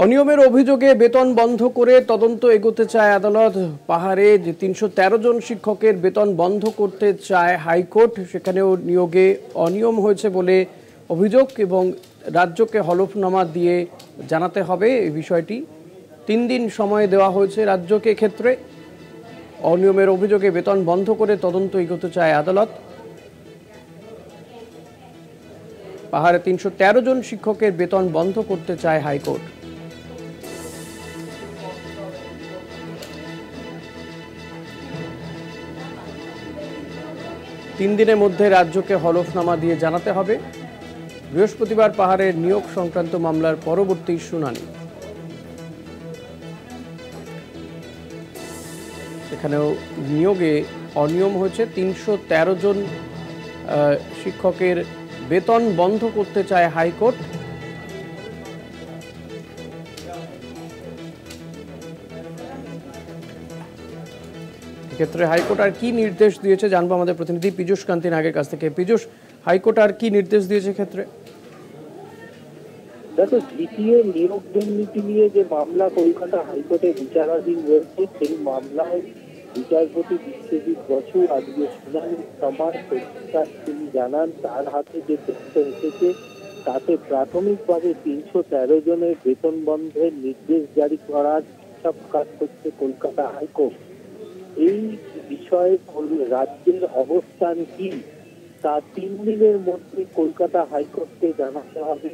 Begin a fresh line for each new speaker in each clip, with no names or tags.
অনিয়মের অভিযোগে বেতন বন্ধ করে তদন্ত এগোতে চায় আদালত। পাহাড়ে যে ৩১৩ জন শিক্ষকের বেতন বন্ধ করতে চায় হাইকোর্ট। সেখানেও নিয়োগে অনিয়ম হয়েছে বলে অভিযোগ এবং রাজ্যকে হলফনামা দিয়ে জানাতে হবে এই বিষয়টি। ৩ দিন সময় দেওয়া হয়েছে রাজ্যকে ক্ষেত্রে। অনিয়মের অভিযোগে বেতন বন্ধ করে তদন্ত এগোতে চায় আদালত। পাহাড়ে ৩১৩ জন শিক্ষকের বেতন বন্ধ করতে চায় হাইকোর্ট। তিন দিনের মধ্যে রাজ্যকে হলফনামা দিয়ে জানাতে হবে। বৃহস্পতিবার পাহাড়ের নিয়োগ সংক্রান্ত মামলার পরবর্তী শুনানি। সেখানেও নিয়োগে অনিয়ম হয়েছে। ৩১৩ জন শিক্ষকের বেতন বন্ধ করতে চায় হাইকোর্ট। ক্ষেত্রে হাইকোর্ট আর কি নির্দেশ দিয়েছে জানবো আমাদের প্রতিনিধি পীযূষ কান্তি নাগের কাছ থেকে। পীযূষ, হাইকোর্ট আর কি নির্দেশ দিয়েছে ক্ষেত্রে?
দেখো, দ্বিতীয় নিয়োগ দুর্নীতি নিয়ে যে মামলা কলকাতা হাইকোর্টে বিচারাধীন রয়েছে, সেই মামলায় বিচারপতি বিশ্বজিৎ বসু আজকে শুনানি সময় তিনি জানান তার হাতে যে তথ্য এসেছে তাতে প্রাথমিকভাবে ৩১৩ জনের বেতন বন্ধের নির্দেশ জারি করার সব কাজ করছে কলকাতা হাইকোর্ট। এই বিষয়ে রাজ্যের অবস্থান কি তা ৩ দিনের মধ্যে কলকাতা হাইকোর্টকে জানাতে হবে।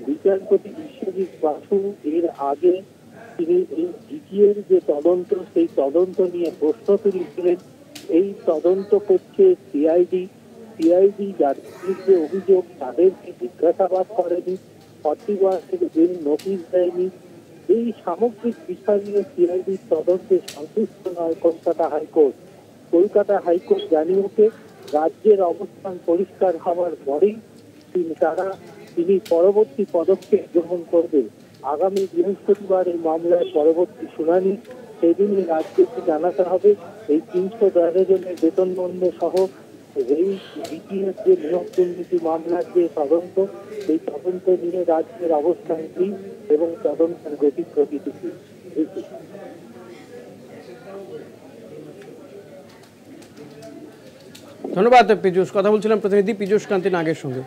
বিচারপতি বিশ্বজিৎ বসু এর আগে তিনি এই জিটিএর যে তদন্ত, সেই তদন্ত নিয়ে প্রশ্ন তুলেছিলেন। এই তদন্ত করছে সিআইডি। যার বিরুদ্ধে অভিযোগ তাদেরকে জিজ্ঞাসাবাদ করেনি, 41 দিন নোটিশ দেয়নি। এই সামগ্রিক বিষয় নিয়ে সিআইডির তদন্তে সন্তুষ্ট নয় কলকাতা হাইকোর্ট। কলকাতা হাইকোর্ট জানিয়েছে রাজ্যের অবস্থান পরিষ্কার হওয়ার পরেই তিনি পরবর্তী পদক্ষেপ গ্রহণ করবেন। আগামী বৃহস্পতিবার এই মামলার পরবর্তী শুনানি। সেদিনই রাজ্যকে জানাতে হবে এই ৩১৩ জনের বেতন বন্ধ সহ এই বিটিএস যে নিয়োগ দুর্নীতি মামলার যে তদন্ত, সেই তদন্ত নিয়ে রাজ্যের অবস্থান কি এবং তদন্তের গতি প্রকৃতি কি।
ধন্যবাদ পীযূষ। কথা বলছিলাম প্রতিনিধি পীযূষ কান্তি নাগের সঙ্গে।